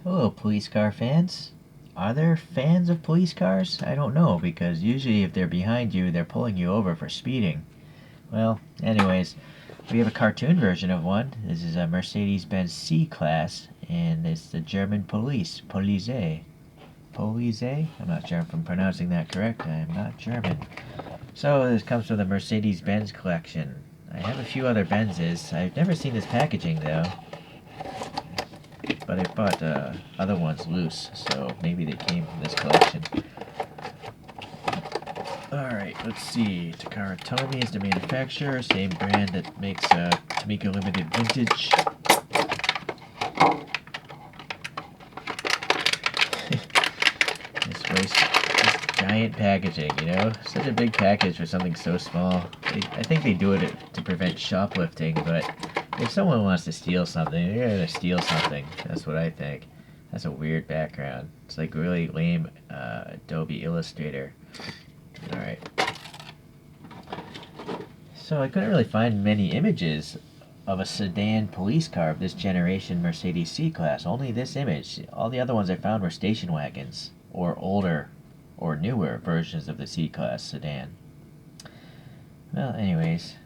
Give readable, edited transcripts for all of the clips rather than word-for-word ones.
Hello, police car fans. Are there fans of police cars? I don't know, because usually if they're behind you, they're pulling you over for speeding. Well, anyways, we have a cartoon version of one. This is a Mercedes-Benz C-Class, and it's the German police, Polizei. Polizei? I'm not sure if I'm pronouncing that correct. I'm not German. So this comes from the Mercedes-Benz collection. I have a few other Benzes. I've never seen this packaging, though. But I bought other ones loose, so maybe they came from this collection. Alright, let's see. Takara Tomy is the manufacturer, same brand that makes Tamika Limited Vintage. this giant packaging, you know? Such a big package for something so small. I think they do it to prevent shoplifting, but if someone wants to steal something, they're gonna steal something. That's what I think. That's a weird background. It's like really lame Adobe Illustrator. Alright. So I couldn't really find many images of a sedan police car of this generation Mercedes C-Class. Only this image. All the other ones I found were station wagons, or older, or newer versions of the C-Class sedan. Well, anyways,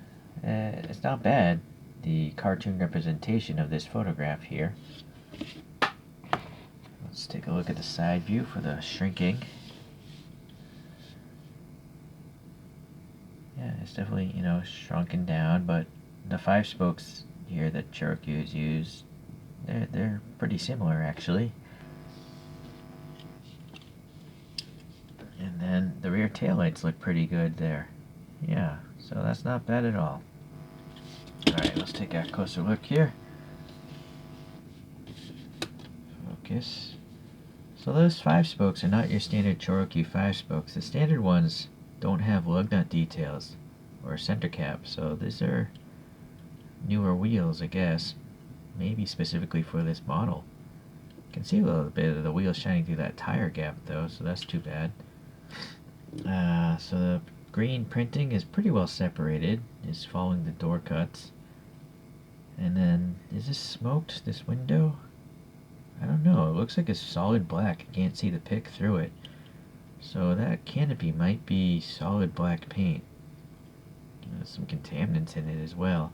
it's not bad. The cartoon representation of this photograph here. Let's take a look at the side view for the shrinking. Yeah, it's definitely, you know, shrunken down, but the 5 spokes here that ChoroQ has used, they're pretty similar actually. And then the rear taillights look pretty good there. Yeah, so that's not bad at all. Alright, let's take a closer look here. Focus. So those 5 spokes are not your standard ChoroQ 5 spokes. The standard ones don't have lug nut details or center cap, so these are newer wheels, I guess. Maybe specifically for this model. You can see a little bit of the wheels shining through that tire gap though, so that's too bad. So the green printing is pretty well separated. It's following the door cuts. And then, is this smoked, this window? I don't know. It looks like it's solid black. I can't see the pick through it. So that canopy might be solid black paint. There's some contaminants in it as well.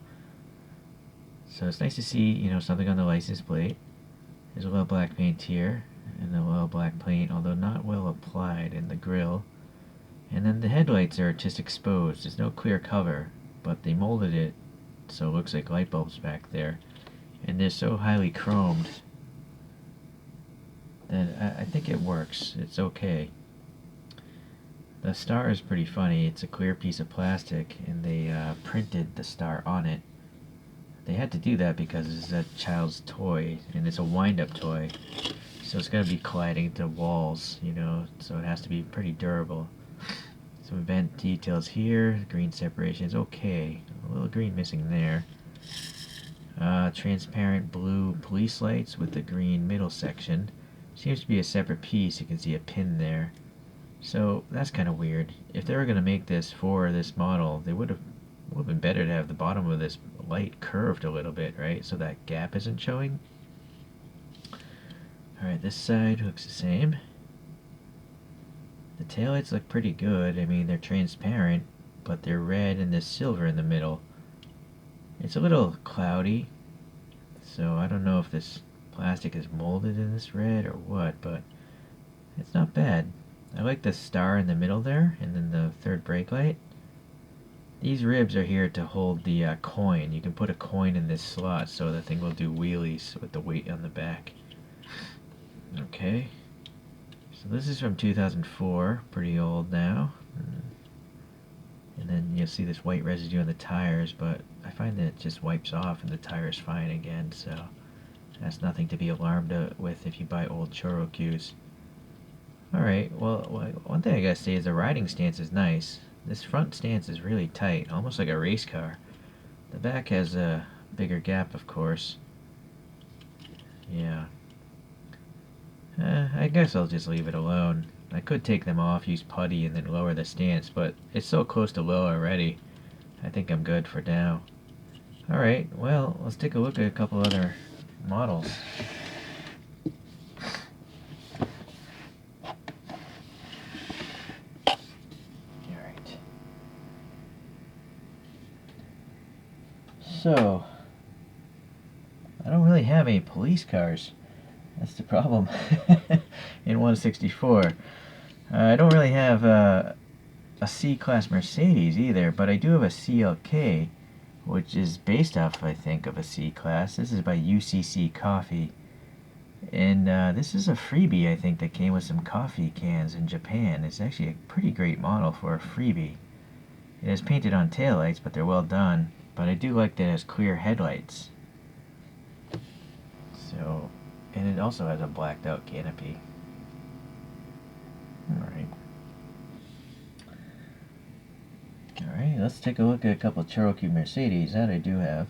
So it's nice to see, you know, something on the license plate. There's a little black paint here, and a little black paint, although not well applied in the grille. And then the headlights are just exposed. There's no clear cover, but they molded it so it looks like light bulbs back there. And they're so highly chromed that I think it works. It's okay. The star is pretty funny. It's a clear piece of plastic, and they printed the star on it. They had to do that because it's a child's toy, and it's a wind-up toy. So it's going to be colliding into walls, you know, so it has to be pretty durable. Some vent details here. Green separation is okay. A little green missing there. Transparent blue police lights with the green middle section. Seems to be a separate piece. You can see a pin there. So that's kind of weird. If they were going to make this for this model, they would have been better to have the bottom of this light curved a little bit, right? So that gap isn't showing. Alright, this side looks the same. The taillights look pretty good. I mean, they're transparent, but they're red and there's silver in the middle. It's a little cloudy, so I don't know if this plastic is molded in this red or what, but it's not bad. I like the star in the middle there, and then the third brake light. These ribs are here to hold the coin. You can put a coin in this slot so the thing will do wheelies with the weight on the back. Okay. So this is from 2004, pretty old now. And then you'll see this white residue on the tires, but I find that it just wipes off and the tire's fine again, so that's nothing to be alarmed with if you buy old ChoroQs. Alright, well, one thing I gotta say is the riding stance is nice. This front stance is really tight, almost like a race car. The back has a bigger gap, of course. Yeah. I guess I'll just leave it alone. I could take them off, use putty, and then lower the stance, but it's so close to low already. I think I'm good for now. Alright, well, let's take a look at a couple other models. also, I don't really have any police cars. That's the problem in 164. I don't really have a C-Class Mercedes either, but I do have a CLK, which is based off, I think, of a C-Class. This is by UCC Coffee. And this is a freebie, I think, that came with some coffee cans in Japan. It's actually a pretty great model for a freebie. It is painted on taillights, but they're well done. But I do like that it has clear headlights. So, and it also has a blacked out canopy. Alright. Alright, let's take a look at a couple of ChoroQ Mercedes that I do have.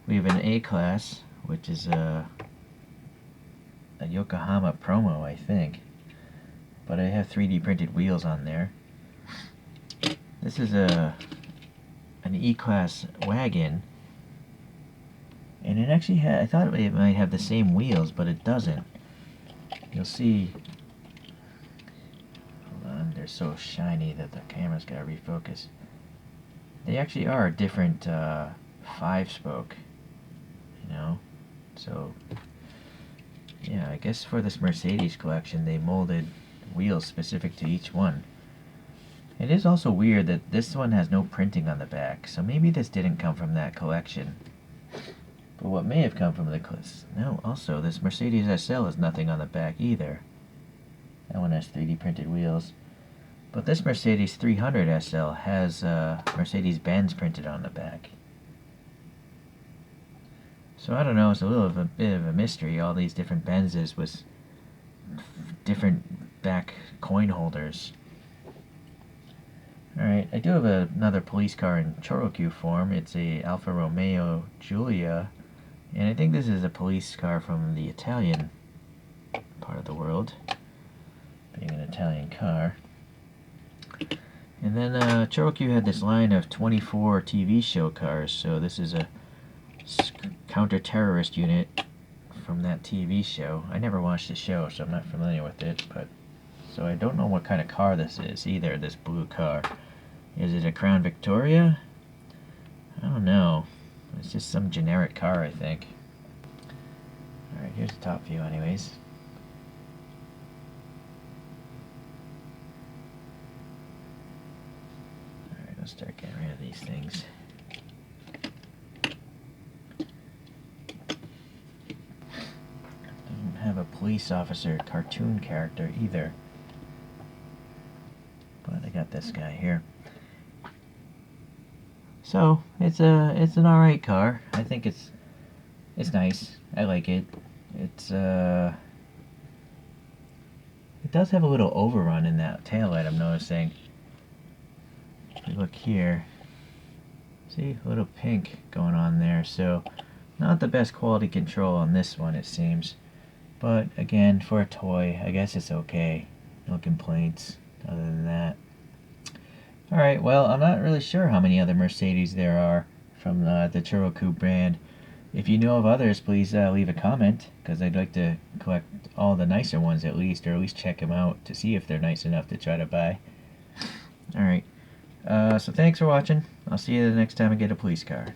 We have an A-Class, which is a Yokohama promo, I think. But I have 3D printed wheels on there. This is an E-Class wagon. And it actually had, I thought it might have the same wheels, but it doesn't. You'll see, hold on, they're so shiny that the camera's got to refocus. They actually are a different 5-spoke, you know, so yeah, I guess for this Mercedes collection they molded wheels specific to each one. It is also weird that this one has no printing on the back, so maybe this didn't come from that collection. But what may have come from the no, also this Mercedes SL has nothing on the back either. That one has 3D printed wheels. But this Mercedes 300 SL has Mercedes Benz printed on the back. So I don't know, it's a bit of a mystery, all these different Benzes with different back coin holders. Alright, I do have another police car in ChoroQ form. It's a Alfa Romeo Giulia, and I think this is a police car from the Italian part of the world, being an Italian car. And then ChoroQ had this line of 24 TV show cars, so this is a counter-terrorist unit from that TV show. I never watched the show, so I'm not familiar with it, but so I don't know what kind of car this is either, this blue car. Is it a Crown Victoria? I don't know. It's just some generic car, I think. Alright, here's the top view anyways. Alright, let's start getting rid of these things. Doesn't have a police officer cartoon character either. But I got this guy here. So it's an alright car. I think it's nice. I like it. It does have a little overrun in that taillight, I'm noticing. If you look here, see a little pink going on there. So not the best quality control on this one, it seems. But again, for a toy, I guess it's okay. No complaints other than that. Alright, well, I'm not really sure how many other Mercedes there are from the ChoroQ brand. If you know of others, please leave a comment, because I'd like to collect all the nicer ones at least, or at least check them out to see if they're nice enough to try to buy. Alright, so thanks for watching. I'll see you the next time I get a police car.